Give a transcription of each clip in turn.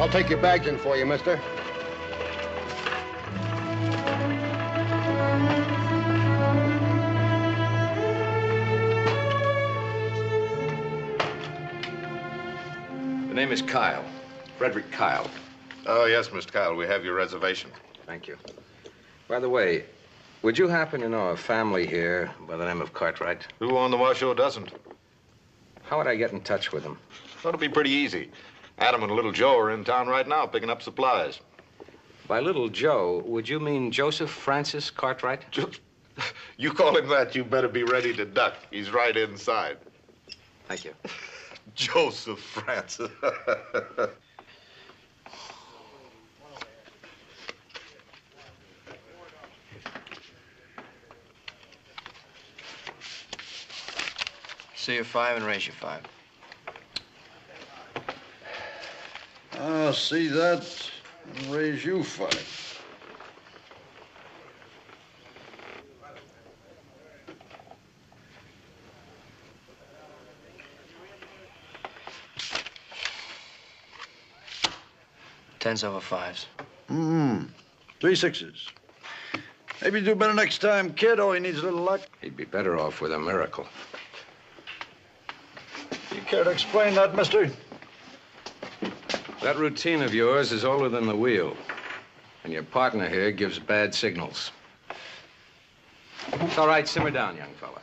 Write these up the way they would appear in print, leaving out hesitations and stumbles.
I'll take your bags in for you, mister. The name is Kyle. Frederick Kyle. Oh, yes, Mr. Kyle. We have your reservation. Thank you. By the way, would you happen to know a family here by the name of Cartwright? Who on the Washoe doesn't? How would I get in touch with them? That'll be pretty easy. Adam and Little Joe are in town right now picking up supplies. By Little Joe, would you mean Joseph Francis Cartwright? You call him that, you better be ready to duck. He's right inside. Thank you. Joseph Francis. See you 5 and raise you 5. I'll see that and raise you 5. Tens over 5s. 3 6s. Maybe do better next time, kid. Oh, he needs a little luck. He'd be better off with a miracle. You care to explain that, mister? That routine of yours is older than the wheel. And your partner here gives bad signals. It's all right, simmer down, young fella.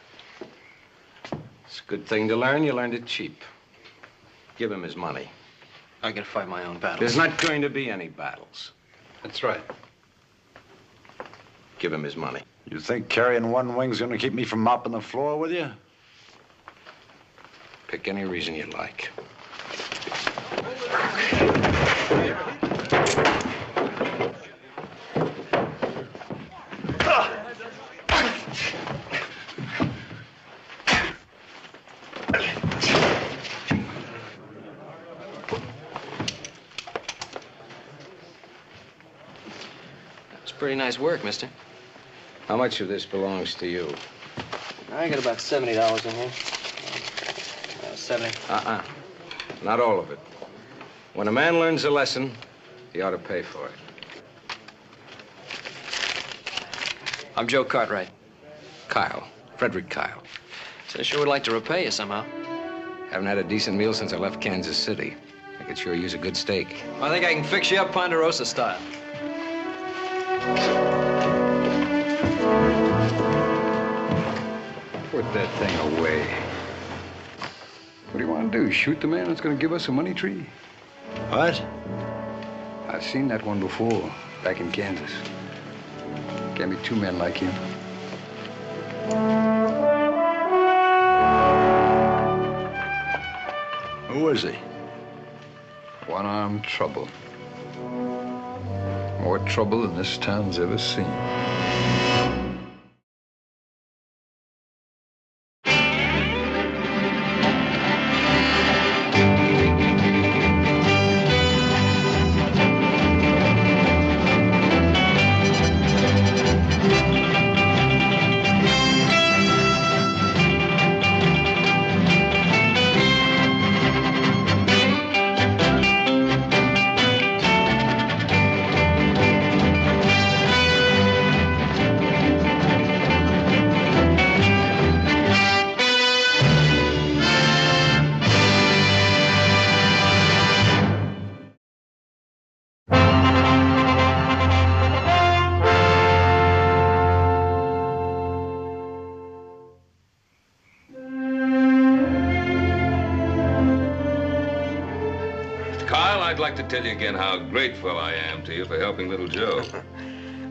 It's a good thing to learn. You learned it cheap. Give him his money. I can fight my own battles. There's not going to be any battles. That's right. Give him his money. You think carrying one wing's gonna keep me from mopping the floor with you? Pick any reason you like. Pretty nice work, mister. How much of this belongs to you? I got about $70 in here. 70. Not all of it. When a man learns a lesson, he ought to pay for it. I'm Joe Cartwright. Kyle. Frederick Kyle. So I sure would like to repay you somehow. Haven't had a decent meal since I left Kansas City. I could sure use a good steak. I think I can fix you up Ponderosa style. Put that thing away. What do you want to do? Shoot the man that's going to give us a money tree? What? I've seen that one before, back in Kansas. Can't be 2 men like him. Who is he? One-armed trouble. More trouble than this town's ever seen. I'd like to tell you again how grateful I am to you for helping Little Joe.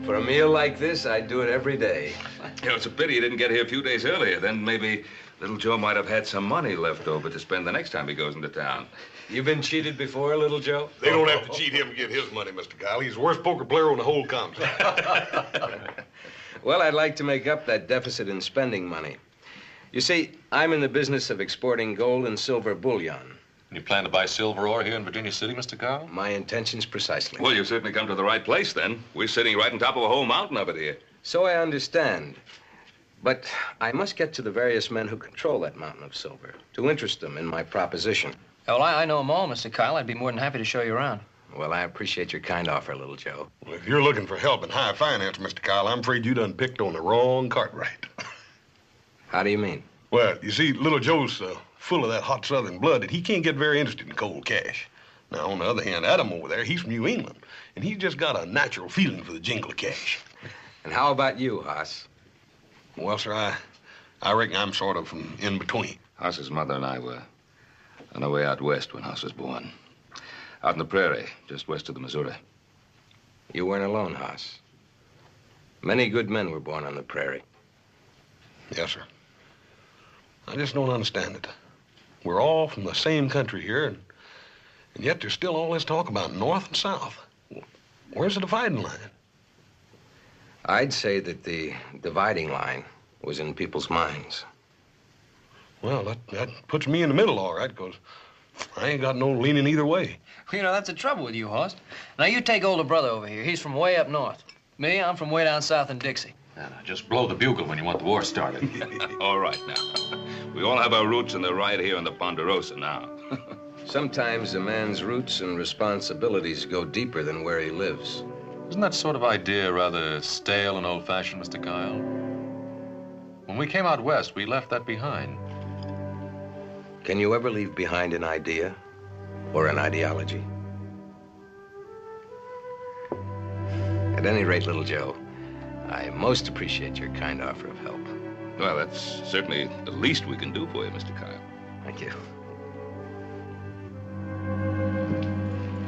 For a meal like this, I'd do it every day. You know, it's a pity you didn't get here a few days earlier. Then maybe Little Joe might have had some money left over to spend the next time he goes into town. You been cheated before, Little Joe? They don't have to cheat him to get his money, Mr. Kyle. He's the worst poker player on the whole continent. Well, I'd like to make up that deficit in spending money. You see, I'm in the business of exporting gold and silver bullion. You plan to buy silver ore here in Virginia City, Mr. Kyle? My intentions precisely. Well, you've certainly come to the right place, then. We're sitting right on top of a whole mountain of it here. So I understand. But I must get to the various men who control that mountain of silver to interest them in my proposition. Well, I know them all, Mr. Kyle. I'd be more than happy to show you around. Well, I appreciate your kind offer, little Joe. Well, if you're looking for help in high finance, Mr. Kyle, I'm afraid you done picked on the wrong Cartwright. How do you mean? Well, you see, little Joe's full of that hot Southern blood that he can't get very interested in cold cash. Now, on the other hand, Adam over there, he's from New England, and he's just got a natural feeling for the jingle of cash. And how about you, Hoss? Well, sir, I reckon I'm sort of from in between. Hoss's mother and I were on our way out west when Hoss was born. Out in the prairie, just west of the Missouri. You weren't alone, Hoss. Many good men were born on the prairie. Yes, sir. I just don't understand it. We're all from the same country here, and yet there's still all this talk about North and South. Where's the dividing line? I'd say that the dividing line was in people's minds. Well, that puts me in the middle, all right, because I ain't got no leaning either way. Well, you know, that's the trouble with you, Horst. Now, you take older brother over here. He's from way up north. Me, I'm from way down south in Dixie. Now, just blow the bugle when you want the war started. All right, now. We all have our roots, and they're right here in the Ponderosa now. Sometimes a man's roots and responsibilities go deeper than where he lives. Isn't that sort of idea rather stale and old-fashioned, Mr. Kyle? When we came out west, we left that behind. Can you ever leave behind an idea or an ideology? At any rate, little Joe, I most appreciate your kind offer of help. Well, that's certainly the least we can do for you, Mr. Kyle. Thank you.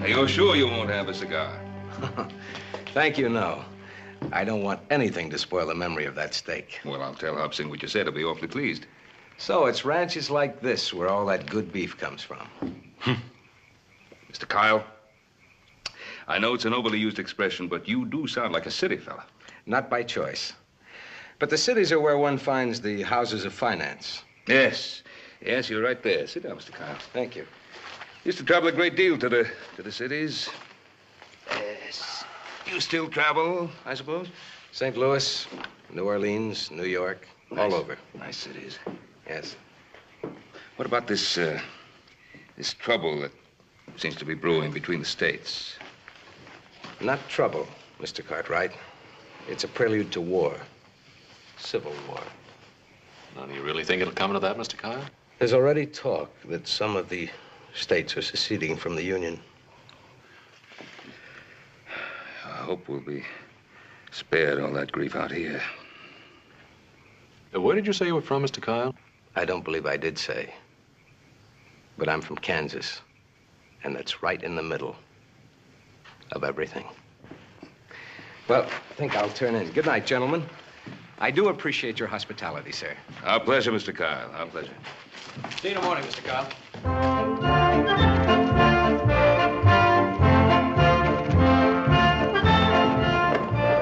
Are you sure you won't have a cigar? Thank you, no. I don't want anything to spoil the memory of that steak. Well, I'll tell Hub Sing what you said. He'll be awfully pleased. So it's ranches like this where all that good beef comes from. Mr. Kyle, I know it's an overly used expression, but you do sound like a city fella. Not by choice. But the cities are where one finds the houses of finance. Yes. Yes, you're right there. Sit down, Mr. Kyle. Thank you. Used to travel a great deal to the cities. Yes. You still travel, I suppose? St. Louis, New Orleans, New York, all over. Nice cities. Yes. What about this trouble that seems to be brewing between the states? Not trouble, Mr. Cartwright. It's a prelude to war. Civil war. Now, do you really think it'll come to that, Mr. Kyle? There's already talk that some of the states are seceding from the Union. I hope we'll be spared all that grief out here. Where did you say you were from, Mr. Kyle? I don't believe I did say. But I'm from Kansas. And that's right in the middle of everything. Well, I think I'll turn in. Good night, gentlemen. I do appreciate your hospitality, sir. Our pleasure, Mr. Kyle. Our pleasure. See you in the morning, Mr. Kyle.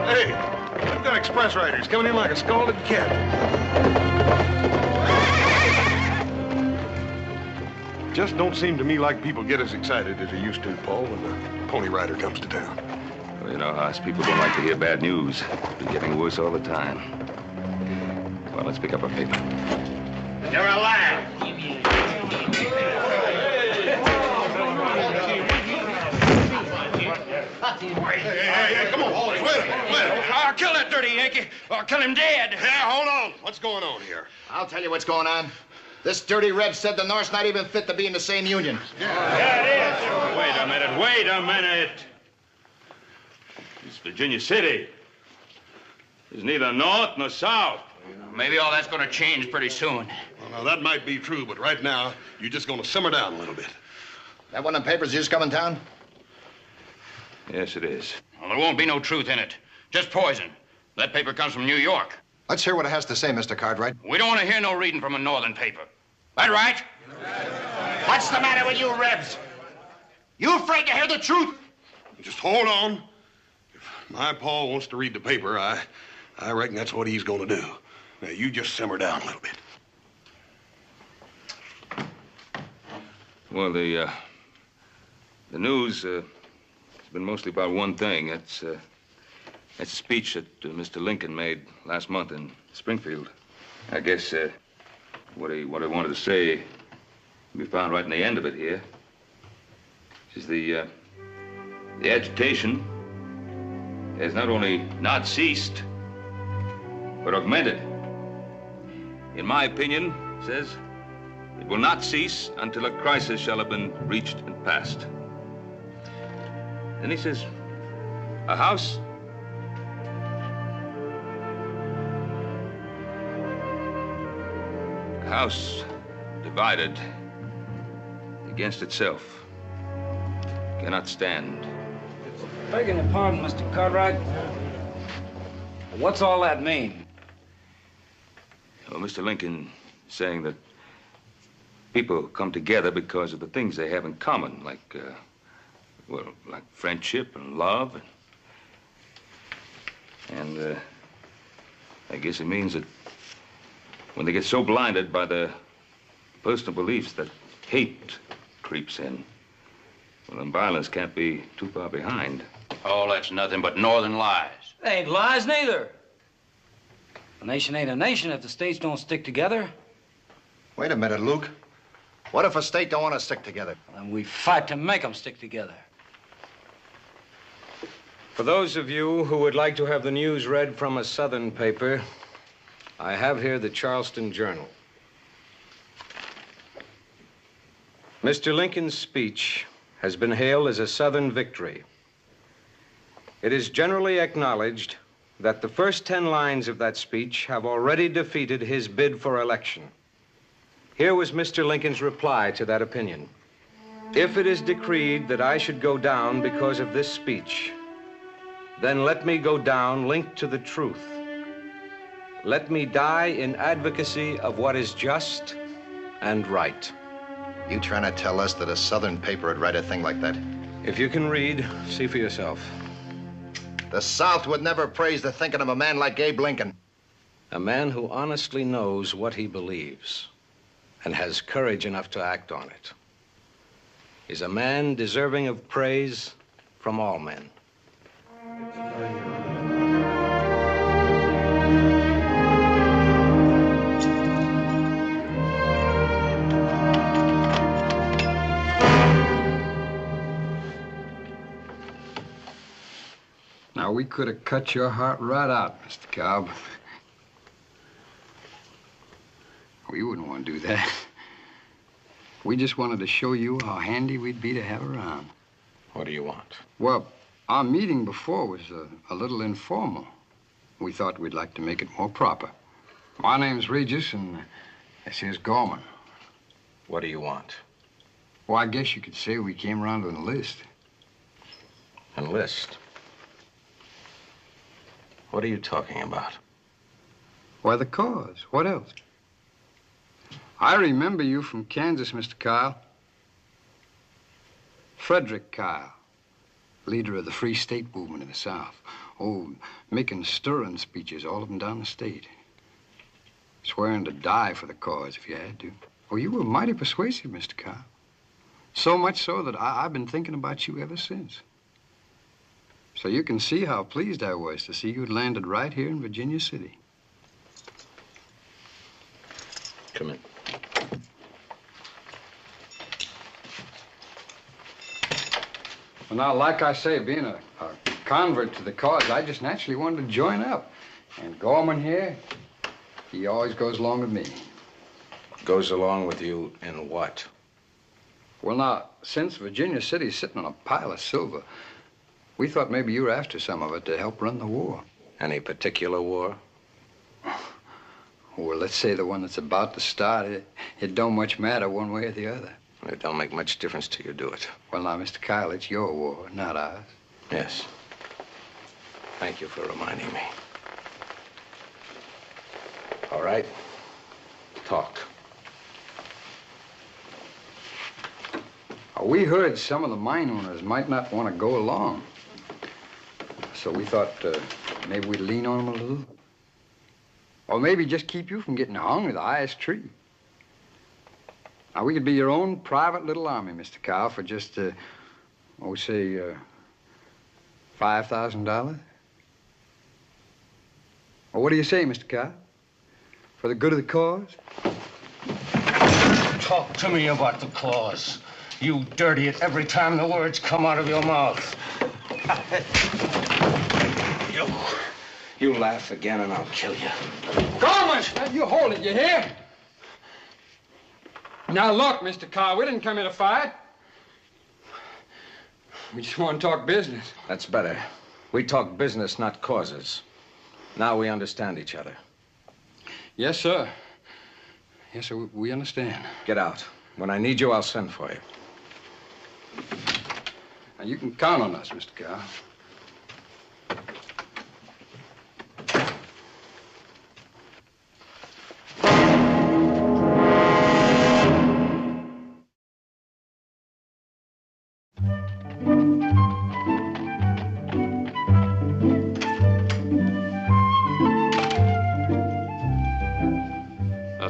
Hey, I've got express riders coming in like a scalded cat. Just don't seem to me like people get as excited as they used to, Paul, when the Pony Rider comes to town. Well, you know, us people don't like to hear bad news. It's getting worse all the time. Well, let's pick up our paper. You're alive. Hey, come on, Paul. Wait a minute. I'll kill that dirty Yankee. I'll kill him dead. Yeah, hold on. What's going on here? I'll tell you what's going on. This dirty Reb said the North's not even fit to be in the same union. Yeah, it is. Wait a minute. It's Virginia City. There's neither North nor South. Maybe all that's going to change pretty soon. Well, now, that might be true, but right now, you're just going to simmer down a little bit. That one of the papers just come in town? Yes, it is. Well, there won't be no truth in it. Just poison. That paper comes from New York. Let's hear what it has to say, Mr. Cartwright. We don't want to hear no reading from a northern paper. That right? What's the matter with you, Rebs? You afraid to hear the truth? Just hold on. If my Paul wants to read the paper, I reckon that's what he's going to do. Now, you just simmer down a little bit. Well, the news has been mostly about one thing. That's a speech that Mr. Lincoln made last month in Springfield. I guess what I wanted to say can be found right in the end of it here. This is the The agitation has not only not ceased, but augmented. In my opinion, says, it will not cease until a crisis shall have been reached and passed. Then he says, a house divided against itself cannot stand. Begging your pardon, Mr. Cartwright. What's all that mean? Well, Mr. Lincoln saying that people come together because of the things they have in common, like, like friendship and love. And I guess it means that when they get so blinded by their personal beliefs that hate creeps in, well, then violence can't be too far behind. Oh, that's nothing but northern lies. They ain't lies neither. A nation ain't a nation if the states don't stick together. Wait a minute, Luke. What if a state don't want to stick together? Then we fight to make them stick together. For those of you who would like to have the news read from a Southern paper, I have here the Charleston Journal. Mr. Lincoln's speech has been hailed as a Southern victory. It is generally acknowledged that the first 10 lines of that speech have already defeated his bid for election. Here was Mr. Lincoln's reply to that opinion. If it is decreed that I should go down because of this speech, then let me go down linked to the truth. Let me die in advocacy of what is just and right. You trying to tell us that a Southern paper would write a thing like that? If you can read, see for yourself. The South would never praise the thinking of a man like Abe Lincoln. A man who honestly knows what he believes and has courage enough to act on it is a man deserving of praise from all men. Now, we could have cut your heart right out, Mr. Cobb. We wouldn't want to do that. We just wanted to show you how handy we'd be to have around. What do you want? Well, our meeting before was a little informal. We thought we'd like to make it more proper. My name's Regis, and this here's Gorman. What do you want? Well, I guess you could say we came around to enlist. Enlist? What are you talking about? Why, the cause. What else? I remember you from Kansas, Mr. Kyle. Frederick Kyle, leader of the Free State movement in the South. Oh, making stirring speeches, all of them down the state. Swearing to die for the cause if you had to. Oh, you were mighty persuasive, Mr. Kyle. So much so that I've been thinking about you ever since. So you can see how pleased I was to see you'd landed right here in Virginia City. Come in. Well, now, like I say, being a convert to the cause, I just naturally wanted to join up. And Gorman here, he always goes along with me. Goes along with you in what? Well, now, since Virginia City's sitting on a pile of silver, we thought maybe you were after some of it to help run the war. Any particular war? Well, let's say the one that's about to start. It don't much matter one way or the other. It don't make much difference till you do it. Well, now, Mr. Kyle, it's your war, not ours. Yes. Thank you for reminding me. All right. Talk. We heard some of the mine owners might not want to go along. So we thought maybe we'd lean on them a little. Or maybe just keep you from getting hung to the highest tree. Now, we could be your own private little army, Mr. Kyle, for just, say, $5,000. Well, what do you say, Mr. Kyle? For the good of the cause? Talk to me about the cause. You dirty it every time the words come out of your mouth. You laugh again and I'll kill you. Gorman! You hold it, you hear? Now look, Mr. Carl, we didn't come here to fight. We just want to talk business. That's better. We talk business, not causes. Now we understand each other. Yes, sir. Yes, sir, we understand. Get out. When I need you, I'll send for you. Now, you can count on us, Mr. Carl.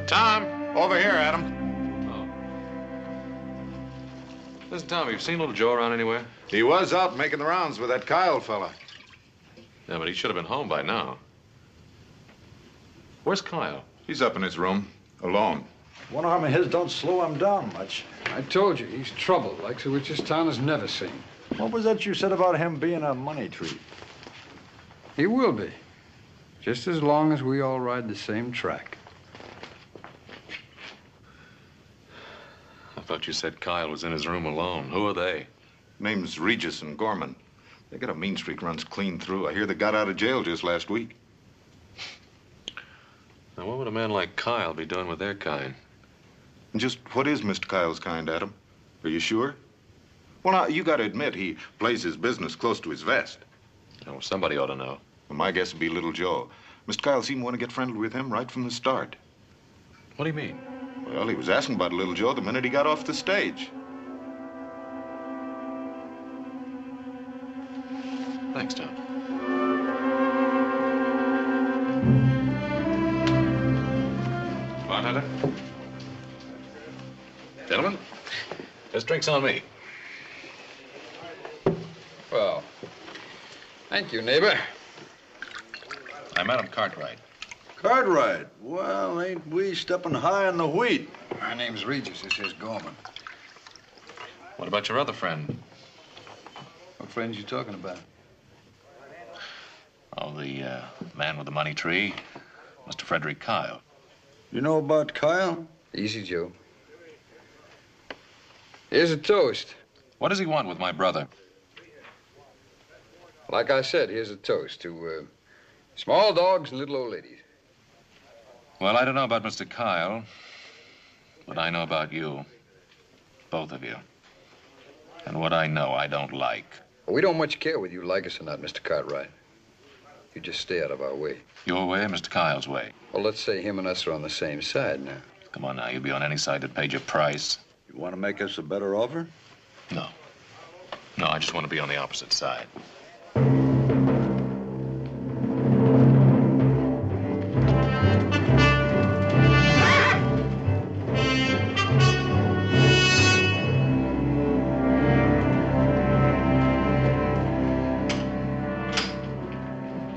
Tom? Over here, Adam. Oh. Listen, Tom, have you seen little Joe around anywhere? He was out making the rounds with that Kyle fella. Yeah, but he should have been home by now. Where's Kyle? He's up in his room, alone. One arm of his don't slow him down much. I told you, he's trouble, like the which this town has never seen. What was that you said about him being a money tree? He will be. Just as long as we all ride the same track. I thought you said Kyle was in his room alone. Who are they? Name's Regis and Gorman. They got a mean streak runs clean through. I hear they got out of jail just last week. Now, what would a man like Kyle be doing with their kind? And just what is Mr. Kyle's kind, Adam? Are you sure? Well, now, you got to admit he plays his business close to his vest. Oh, somebody ought to know. Well, my guess would be little Joe. Mr. Kyle seemed to want to get friendly with him right from the start. What do you mean? Well, he was asking about little Joe the minute he got off the stage. Thanks, Tom. Bartender? Gentlemen, this drink's on me. Well, thank you, neighbor. I'm Madam Cartwright. Cartwright? Well, ain't we stepping high on the wheat? My name's Regis. This is Gorman. What about your other friend? What friends you talking about? Oh, the man with the money tree, Mr. Frederick Kyle. You know about Kyle? Easy, Joe. Here's a toast. What does he want with my brother? Like I said, here's a toast to small dogs and little old ladies. Well, I don't know about Mr. Kyle, but I know about you. Both of you. And what I know, I don't like. Well, we don't much care whether you like us or not, Mr. Cartwright. You just stay out of our way. Your way or Mr. Kyle's way? Well, let's say him and us are on the same side now. Come on now, you'll be on any side that paid your price. You want to make us a better offer? No. No, I just want to be on the opposite side.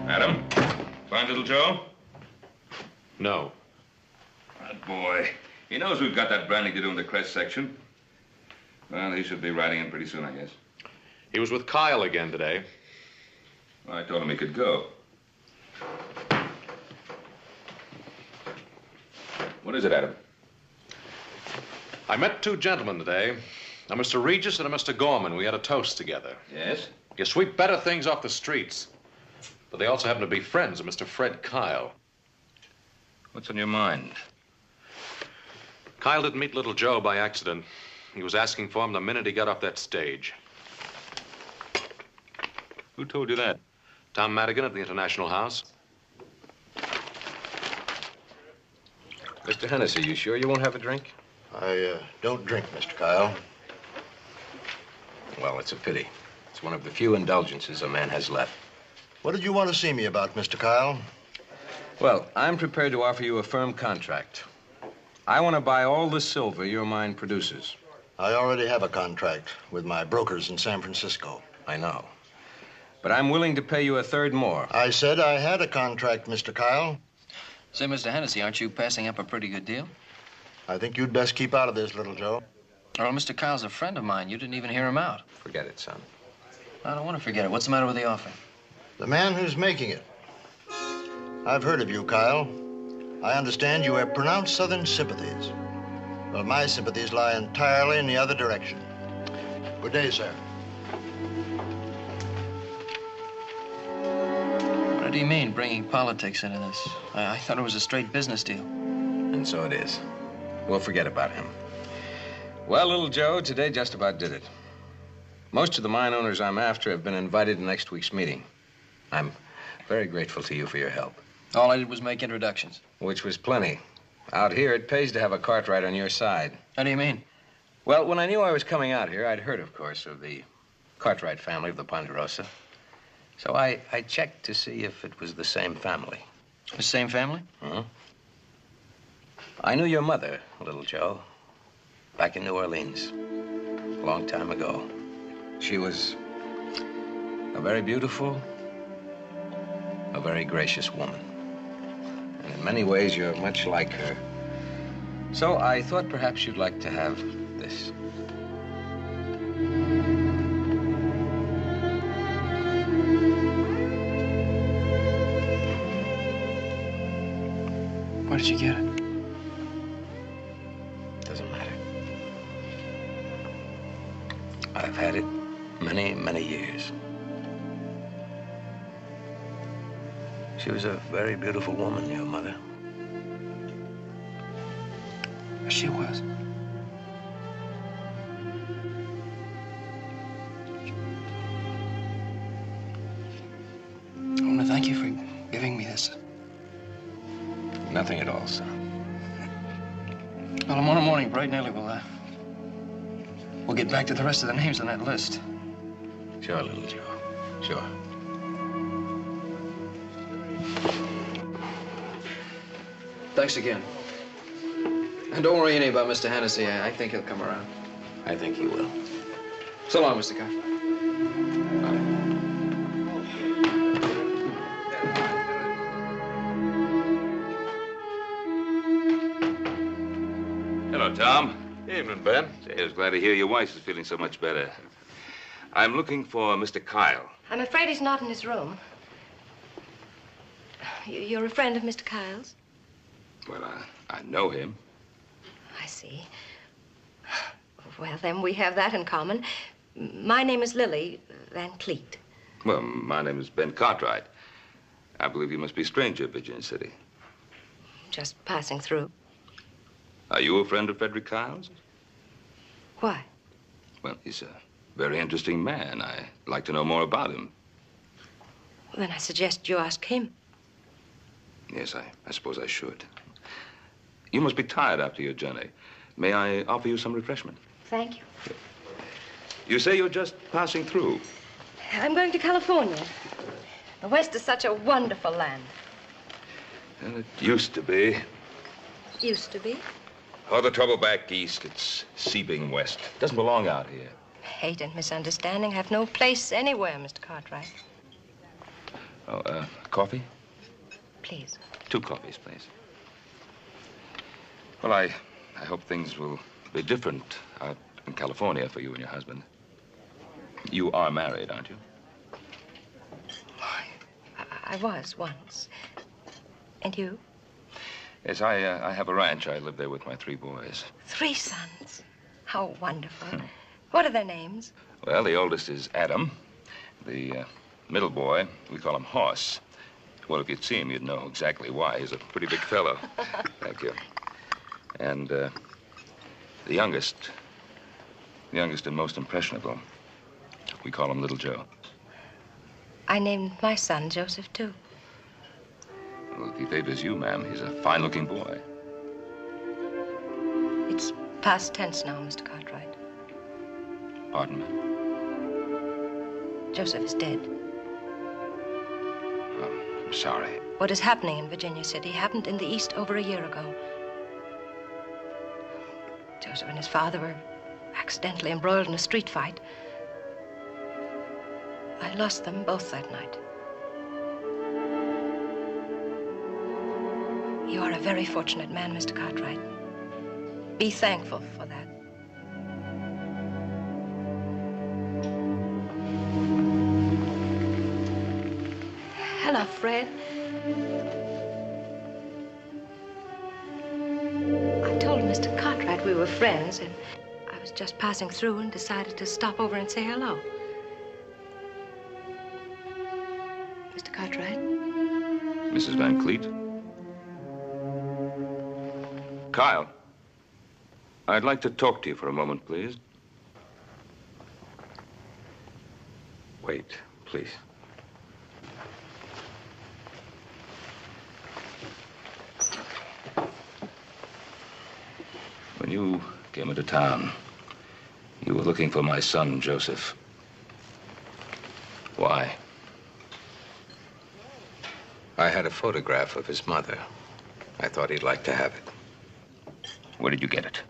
Adam, find little Joe? No. That boy. He knows we've got that branding to do in the crest section. Well, he should be riding in pretty soon, I guess. He was with Kyle again today. Well, I told him he could go. What is it, Adam? I met two gentlemen today, a Mr. Regis and a Mr. Gorman. We had a toast together. Yes? You sweep better things off the streets. But they also happen to be friends of Mr. Fred Kyle. What's on your mind? Kyle didn't meet little Joe by accident. He was asking for him the minute he got off that stage. Who told you that? Tom Madigan at the International House. Mr. Hennessy, you sure you won't have a drink? I don't drink, Mr. Kyle. Well, it's a pity. It's one of the few indulgences a man has left. What did you want to see me about, Mr. Kyle? Well, I'm prepared to offer you a firm contract. I want to buy all the silver your mine produces. I already have a contract with my brokers in San Francisco. I know. But I'm willing to pay you a third more. I said I had a contract, Mr. Kyle. Say, Mr. Hennessy, aren't you passing up a pretty good deal? I think you'd best keep out of this, little Joe. Well, Mr. Kyle's a friend of mine. You didn't even hear him out. Forget it, son. I don't want to forget it. What's the matter with the offer? The man who's making it. I've heard of you, Kyle. I understand you have pronounced Southern sympathies. Well, my sympathies lie entirely in the other direction. Good day, sir. What do you mean, bringing politics into this? I thought it was a straight business deal. And so it is. We'll forget about him. Well, little Joe, today just about did it. Most of the mine owners I'm after have been invited to next week's meeting. I'm very grateful to you for your help. All I did was make introductions. Which was plenty. Out here, it pays to have a Cartwright on your side. How do you mean? Well, when I knew I was coming out here, I'd heard, of course, of the Cartwright family of the Ponderosa. So I checked to see if it was the same family. The same family? Uh-huh. I knew your mother, little Joe, back in New Orleans, a long time ago. She was a very beautiful, a very gracious woman. And in many ways, you're much like her. So I thought perhaps you'd like to have this. Where did you get it? Doesn't matter. I've had it many, many years. She was a very beautiful woman, your mother. She was. I want to thank you for giving me this. Nothing at all, son. Well, tomorrow morning, bright and early, we'll get back to the rest of the names on that list. Sure, little Joe. Sure. Thanks again. And don't worry any about Mr. Hennessy. I think he'll come around. I think he will. So long, Mr. Carter. Hello, Tom. Evening, Ben. Say, I was glad to hear your wife is feeling so much better. I'm looking for Mr. Kyle. I'm afraid he's not in his room. You're a friend of Mr. Kyle's? Well, I know him. I see. Well, then we have that in common. My name is Lily Van Cleet. Well, my name is Ben Cartwright. I believe you must be a stranger at Virginia City. Just passing through. Are you a friend of Frederick Kyle's? Why? Well, he's a very interesting man. I'd like to know more about him. Well, then I suggest you ask him. Yes, I suppose I should. You must be tired after your journey. May I offer you some refreshment? Thank you. You say you're just passing through. I'm going to California. The West is such a wonderful land. Well, it used to be. Used to be. All the trouble back east, it's seeping west. It doesn't belong out here. Hate and misunderstanding have no place anywhere, Mr. Cartwright. Oh, coffee? Please. 2 coffees, please. Well, I hope things will be different out in California for you and your husband. You are married, aren't you? I was once. And you? Yes, I have a ranch. I live there with my 3 boys. 3 sons. How wonderful. What are their names? Well, the oldest is Adam. The middle boy, we call him Hoss. Well, if you'd see him, you'd know exactly why. He's a pretty big fellow. Thank you. And the youngest and most impressionable, we call him Little Joe. I named my son Joseph, too. Well, if he favors you, ma'am, he's a fine-looking boy. It's past tense now, Mr. Cartwright. Pardon me? Joseph is dead. Oh, I'm sorry. What is happening in Virginia City happened in the East over a year ago. Joseph and his father were accidentally embroiled in a street fight. I lost them both that night. You are a very fortunate man, Mr. Cartwright. Be thankful for that. enough, Fred. I told Mr. Cartwright we were friends, and I was just passing through and decided to stop over and say hello. Mr. Cartwright? Mrs. Van Cleet? Kyle, I'd like to talk to you for a moment, please. Wait, please. When you came into town, you were looking for my son, Joseph. Why? I had a photograph of his mother. I thought he'd like to have it. Where did you get it?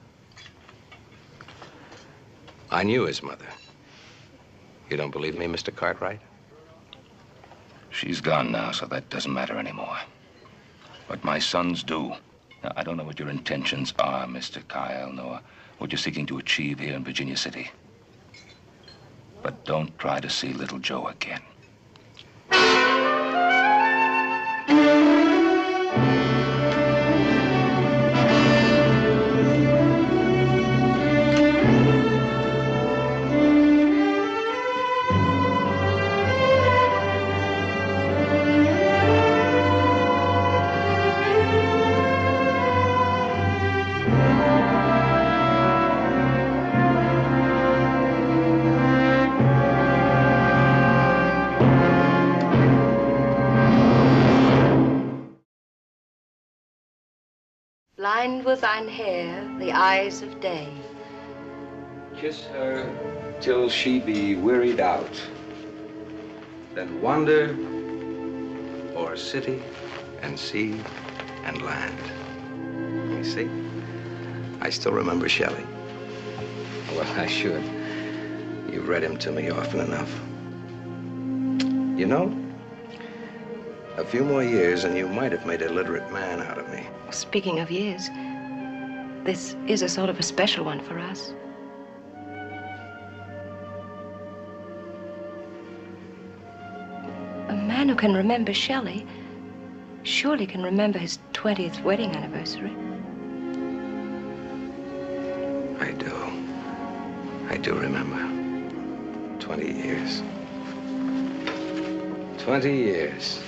I knew his mother. You don't believe me, Mr. Cartwright? She's gone now, so that doesn't matter anymore. But my sons do. Now, I don't know what your intentions are, Mr. Kyle, nor what you're seeking to achieve here in Virginia City. But don't try to see little Joe again. Blind with thine hair, the eyes of day. Kiss her till she be wearied out. Then wander o'er city And sea and land. You see? I still remember Shelley. Well, I should. You've read him to me often enough. You know, a few more years and you might have made a literate man out of me. Speaking of years, this is a sort of a special one for us. A man who can remember Shelley surely can remember his 20th wedding anniversary. I do. I do remember. 20 years. 20 years.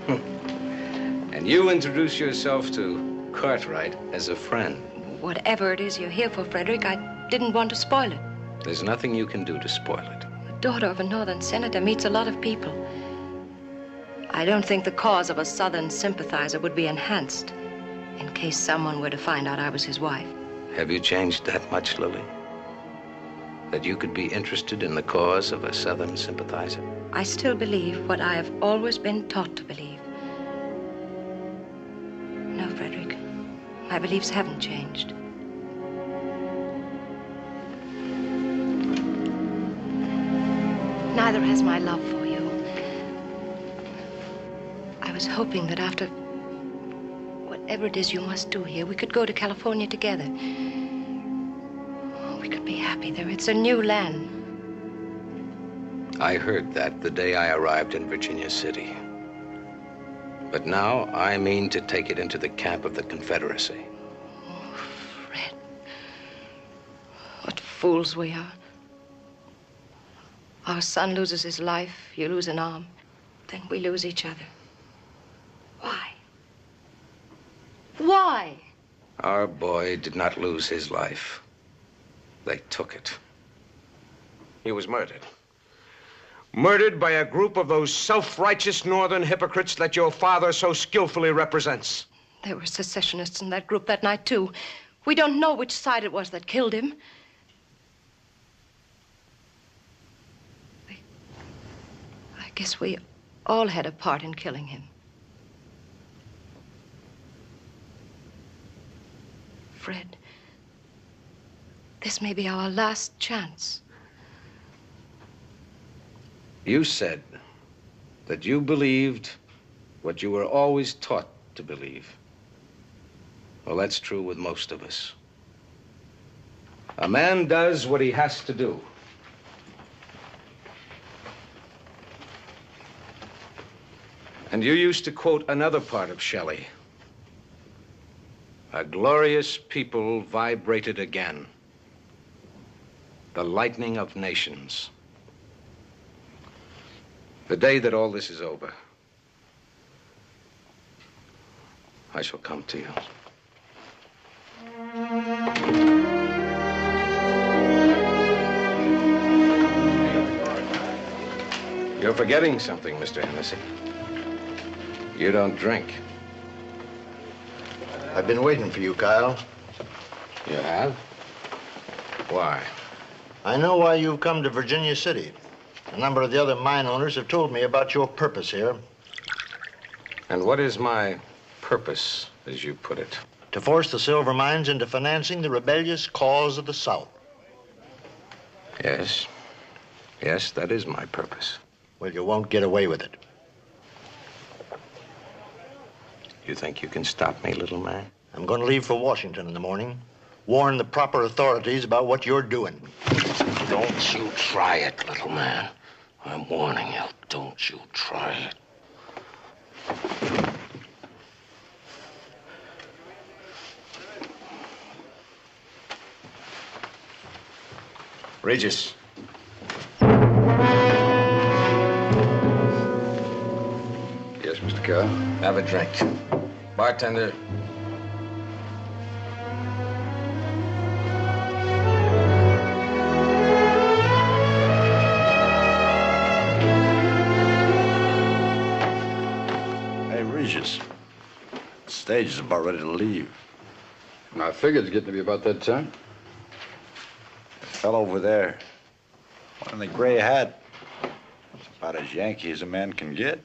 And you introduce yourself to Cartwright as a friend. Whatever it is you're here for, Frederick, I didn't want to spoil it. There's nothing you can do to spoil it. The daughter of a northern senator meets a lot of people. I don't think the cause of a southern sympathizer would be enhanced in case someone were to find out I was his wife. Have you changed that much, Lily? That you could be interested in the cause of a southern sympathizer? I still believe what I have always been taught to believe. No, Frederick, my beliefs haven't changed. Neither has my love for you. I was hoping that after whatever it is you must do here, we could go to California together. We could be happy there. It's a new land. I heard that the day I arrived in Virginia City. But now I mean to take it into the camp of the Confederacy. Oh, Fred. What fools we are. Our son loses his life, you lose an arm, then we lose each other. Why? Why? Our boy did not lose his life. They took it. He was murdered. Murdered by a group of those self-righteous northern hypocrites that your father so skillfully represents. There were secessionists in that group that night, too. We don't know which side it was that killed him. I guess we all had a part in killing him. Fred, this may be our last chance. You said that you believed what you were always taught to believe. Well, that's true with most of us. A man does what he has to do. And you used to quote another part of Shelley. A glorious people vibrated again. The lightning of nations. The day that all this is over, I shall come to you. You're forgetting something, Mr. Hennessy. You don't drink. I've been waiting for you, Kyle. You have? Why? I know why you've come to Virginia City. A number of the other mine owners have told me about your purpose here. And what is my purpose, as you put it? To force the silver mines into financing the rebellious cause of the South. Yes. Yes, that is my purpose. Well, you won't get away with it. You think you can stop me, little man? I'm going to leave for Washington in the morning. Warn the proper authorities about what you're doing. Don't you try it, little man. I'm warning you. Don't you try it. Regis. Yes, Mr. Kyle? Have a drink. Bartender. Hey, Regis. The stage is about ready to leave. I figured it's getting to be about that time. The fellow over there, one in the gray hat, it's about as Yankee as a man can get.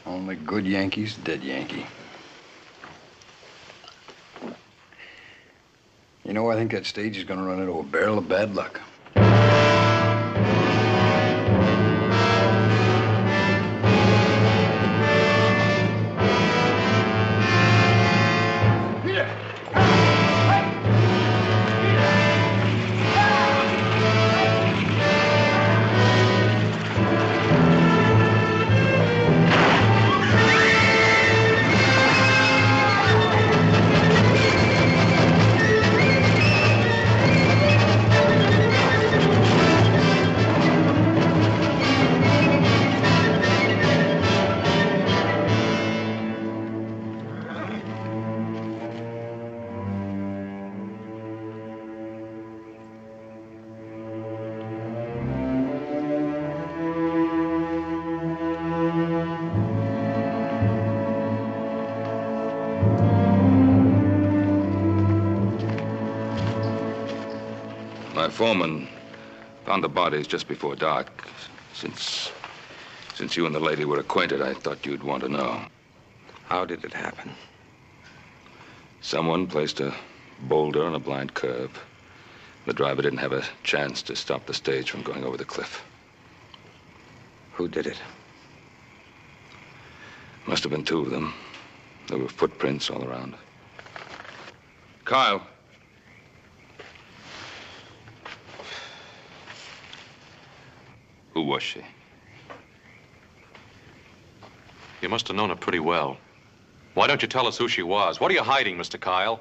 Only good Yankees, dead Yankee. You know, I think that stage is gonna run into a barrel of bad luck. My foreman found the bodies just before dark. Since you and the lady were acquainted, I thought you'd want to know. How did it happen? Someone placed a boulder on a blind curve. The driver didn't have a chance to stop the stage from going over the cliff. Who did it? Must have been two of them. There were footprints all around. Kyle. Who was she? You must have known her pretty well. Why don't you tell us who she was? What are you hiding, Mr. Kyle?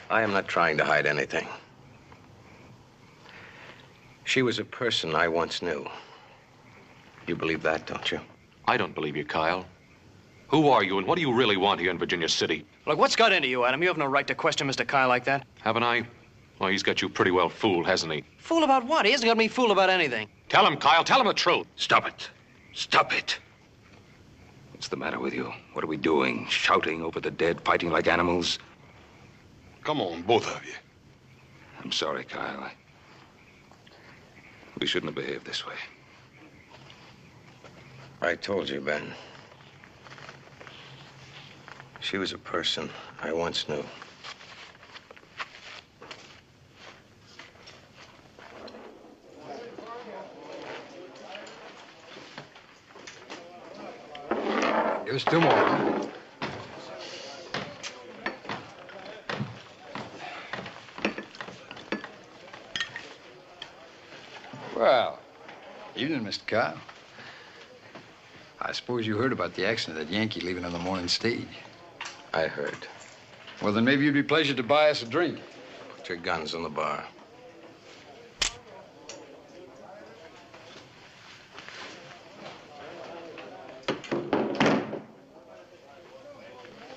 I am not trying to hide anything. She was a person I once knew. You believe that, don't you? I don't believe you, Kyle. Who are you, and what do you really want here in Virginia City? Look, what's got into you, Adam? You have no right to question Mr. Kyle like that. Haven't I? Well, he's got you pretty well fooled, hasn't he? Fool about what? He hasn't got me fooled about anything. Tell him, Kyle. Tell him the truth. Stop it. Stop it. What's the matter with you? What are we doing? Shouting over the dead, fighting like animals? Come on, both of you. I'm sorry, Kyle. We shouldn't have behaved this way. I told you, Ben. She was a person I once knew. Give us two more. Well, evening, Mr. Kyle. I suppose you heard about the accident of that Yankee leaving on the morning stage. I heard. Well, then maybe you'd be pleased to buy us a drink. Put your guns on the bar.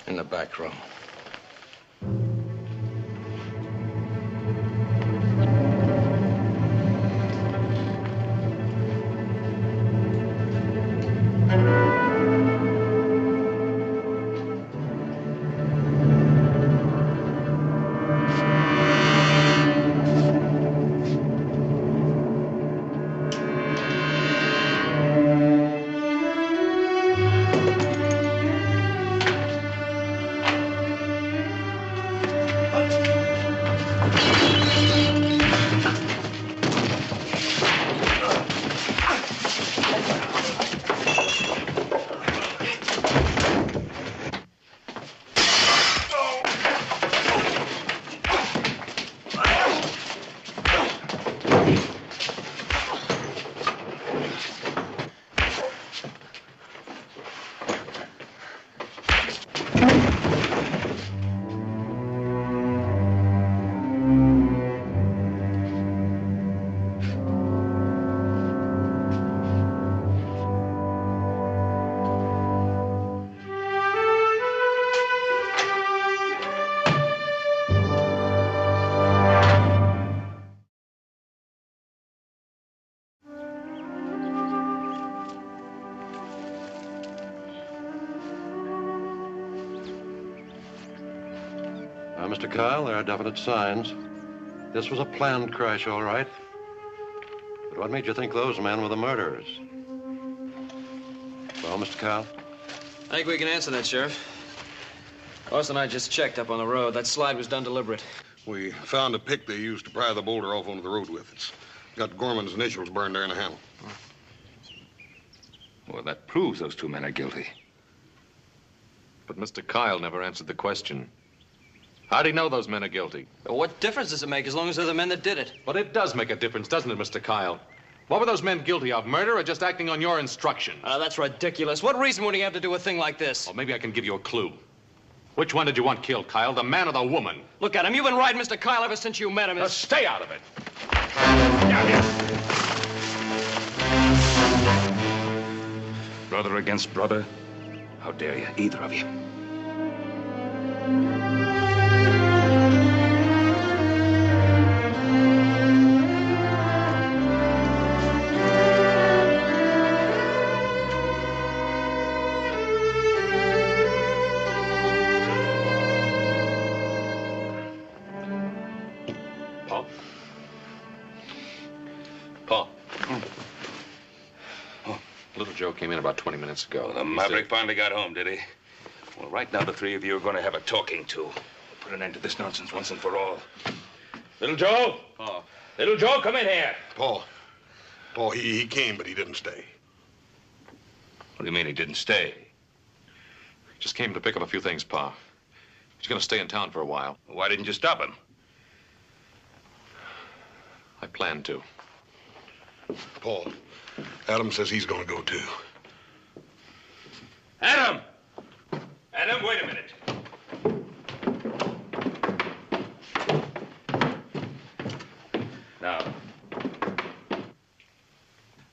In the back room. Mr. Kyle, there are definite signs. This was a planned crash, all right. But what made you think those men were the murderers? Well, Mr. Kyle? I think we can answer that, Sheriff. Ross and I just checked up on the road. That slide was done deliberate. We found a pick they used to pry the boulder off onto the road with. It's got Gorman's initials burned there in the handle. Well, that proves those two men are guilty. But Mr. Kyle never answered the question. How'd he know those men are guilty? Well, what difference does it make as long as they're the men that did it? But it does make a difference, doesn't it, Mr. Kyle? What were those men guilty of, murder or just acting on your instructions? That's ridiculous. What reason would he have to do a thing like this? Well, maybe I can give you a clue. Which one did you want killed, Kyle, the man or the woman? Look at him. You've been riding Mr. Kyle ever since you met him. Now stay out of it. Brother against brother? How dare you, either of you? Came in about 20 minutes ago. Well, the maverick finally got home, did he? Well, right now the three of you are going to have a talking to. Put an end to this nonsense once and for all. Little Joe? Pa. Little Joe, come in here. Pa, he came, but he didn't stay. What do you mean he didn't stay? Just came to pick up a few things, Pa. He's going to stay in town for a while. Why didn't you stop him? I planned to. Pa, Adam says he's going to go, too. Adam! Adam, wait a minute. Now,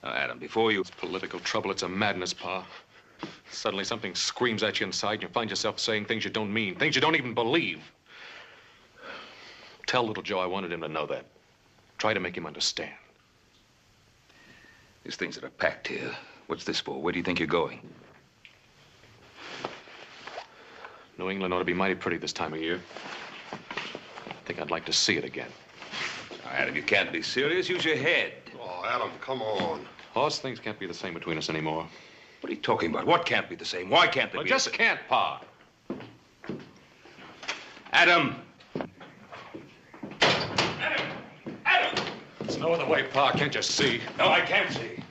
Adam, before you... It's political trouble. It's a madness, Pa. Suddenly something screams at you inside and you find yourself saying things you don't mean, things you don't even believe. Tell little Joe I wanted him to know that. Try to make him understand. These things that are packed here. What's this for? Where do you think you're going? New England ought to be mighty pretty this time of year. I think I'd like to see it again. Now, Adam, you can't be serious. Use your head. Oh, Adam, come on. Hoss, things can't be the same between us anymore. What are you talking about? What can't be the same? Why can't they Well, be just the same? can't, Pa. Adam! There's no other way, Pa. Can't you see? No, I can't see.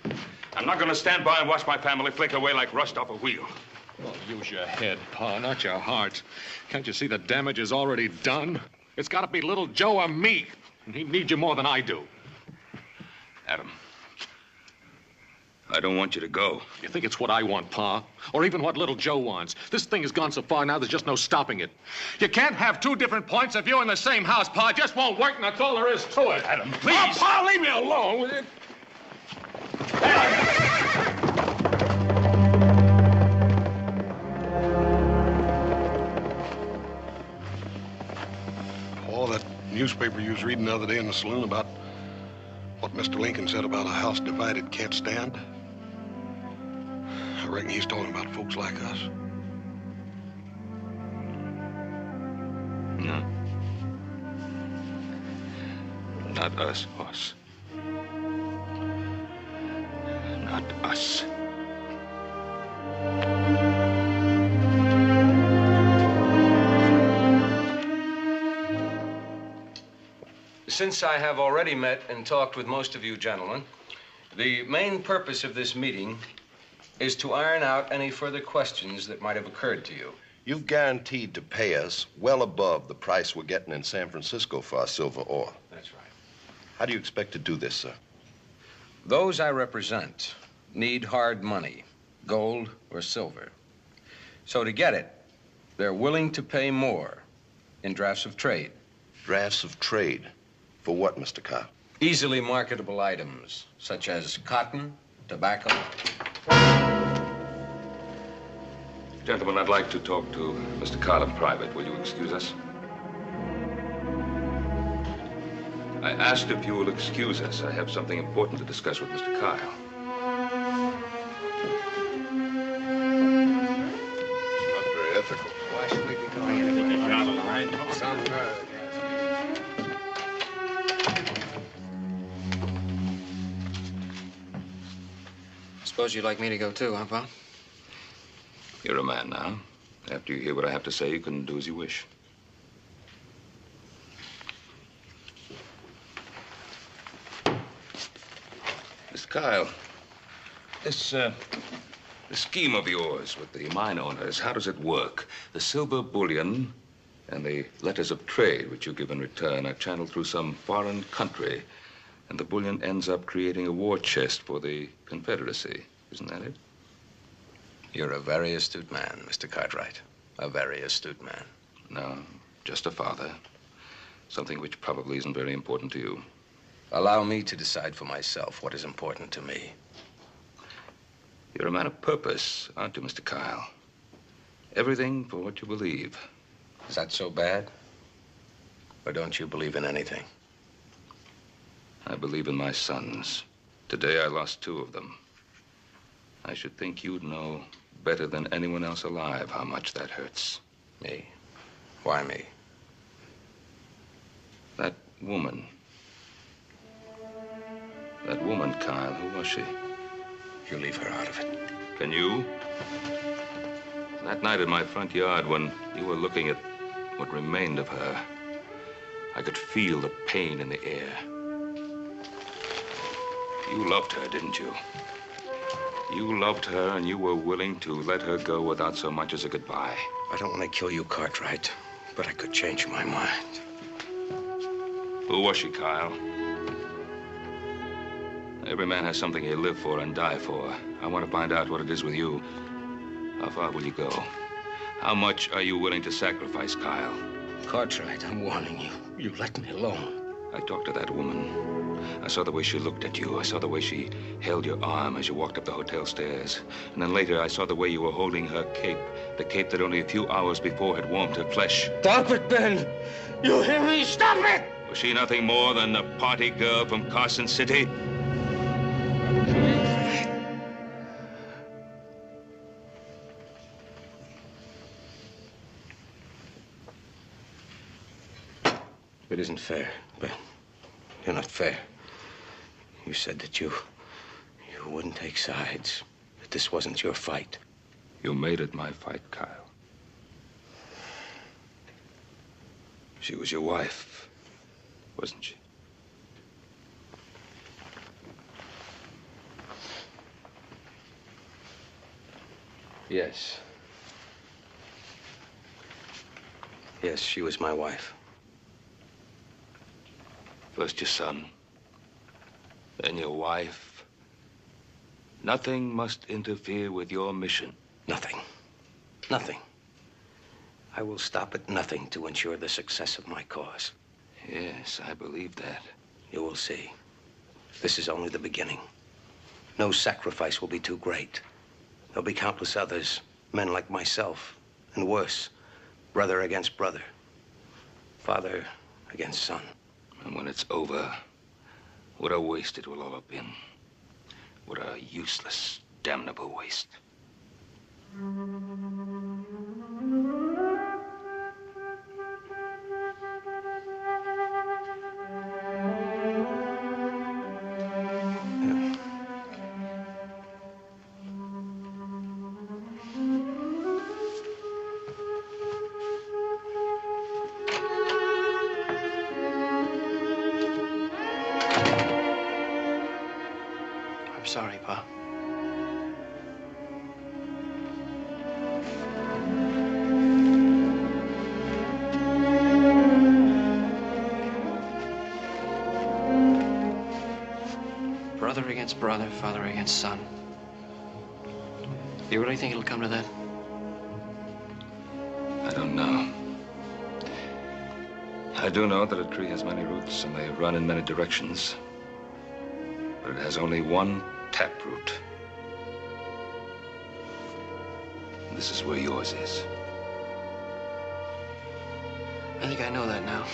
I'm not going to stand by and watch my family flake away like rust off a wheel. Well, use your head, Pa, not your heart. Can't you see the damage is already done? It's got to be little Joe or me. And he needs you more than I do. Adam, I don't want you to go. You think it's what I want, Pa? Or even what little Joe wants? This thing has gone so far now, there's just no stopping it. You can't have two different points of view in the same house, Pa. It just won't work, and that's all there is to it. Adam, please. Oh, Pa, leave me alone with it. Oh, that newspaper you was reading the other day in the saloon about what Mr. Lincoln said about a house divided can't stand. I reckon he's talking about folks like us. No. Not us, boss. Not us. Since I have already met and talked with most of you gentlemen, the main purpose of this meeting is to iron out any further questions that might have occurred to you. You've guaranteed to pay us well above the price we're getting in San Francisco for our silver ore. That's right. How do you expect to do this, sir? Those I represent need hard money, gold or silver. So to get it, they're willing to pay more in drafts of trade. Drafts of trade? For what, Mr. Kyle? Easily marketable items, such as cotton, tobacco. Gentlemen, I'd like to talk to Mr. Kyle in private. Will you excuse us? I asked if you will excuse us. I have something important to discuss with Mr. Kyle. Not very ethical. Why should we be going in? Suppose you'd like me to go too, huh, Pa? You're a man now. After you hear what I have to say, you can do as you wish. Mr. Kyle, this scheme of yours with the mine owners, how does it work? The silver bullion and the letters of trade which you give in return are channeled through some foreign country, and the bullion ends up creating a war chest for the Confederacy. Isn't that it? You're a very astute man, Mr. Cartwright. A very astute man. No, just a father. Something which probably isn't very important to you. Allow me to decide for myself what is important to me. You're a man of purpose, aren't you, Mr. Kyle? Everything for what you believe. Is that so bad? Or don't you believe in anything? I believe in my sons. Today I lost 2 of them. I should think you'd know better than anyone else alive how much that hurts. Me? Why me? That woman. That woman, Kyle, who was she? You leave her out of it. Can you? That night in my front yard when you were looking at what remained of her, I could feel the pain in the air. You loved her, didn't you? You loved her, and you were willing to let her go without so much as a goodbye. I don't want to kill you, Cartwright, but I could change my mind. Who was she, Kyle? Every man has something he'll live for and die for. I want to find out what it is with you. How far will you go? How much are you willing to sacrifice, Kyle? Cartwright, I'm warning you. You let me alone. I talked to that woman. I saw the way she looked at you. I saw the way she held your arm as you walked up the hotel stairs. And then later, I saw the way you were holding her cape. The cape that only a few hours before had warmed her flesh. Stop it, Ben! You hear me? Stop it! Was she nothing more than a party girl from Carson City? It isn't fair, Ben. You're not fair. You said that you wouldn't take sides, that this wasn't your fight. You made it my fight, Kyle. She was your wife, wasn't she? Yes. Yes, she was my wife. First your son, then your wife, Nothing must interfere with your mission. Nothing. Nothing. I will stop at nothing to ensure the success of my cause. Yes, I believe that. You will see. This is only the beginning. No sacrifice will be too great. There'll be countless others, men like myself, and worse, brother against brother, father against son. And when it's over, what a waste it will all have been. What a useless, damnable waste. I'm sorry, Pa. Brother against brother, father against son. You really think it'll come to that? I don't know. I do know that a tree has many roots and they run in many directions. But it has only one taproot. And this is where yours is. I think I know that now.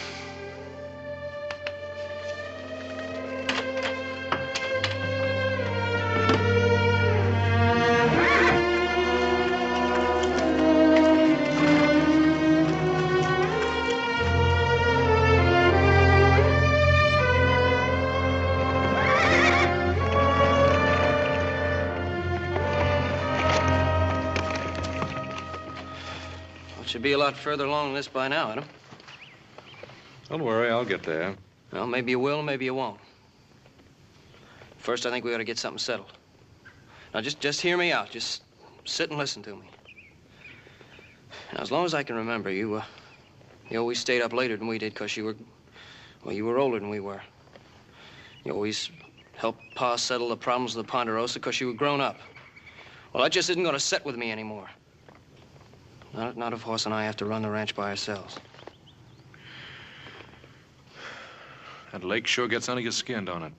Should be a lot further along than this by now, Adam. Don't worry, I'll get there. Well, maybe you will, maybe you won't. First, I think we ought to get something settled. Now, just hear me out. Just sit and listen to me. Now, as long as I can remember, you always stayed up later than we did because you were older than we were. You always helped Pa settle the problems of the Ponderosa because you were grown up. Well, that just isn't going to set with me anymore. Not if Horse and I have to run the ranch by ourselves. That lake sure gets under your skin, don't it?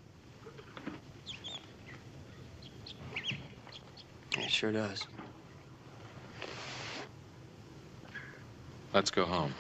It sure does. Let's go home.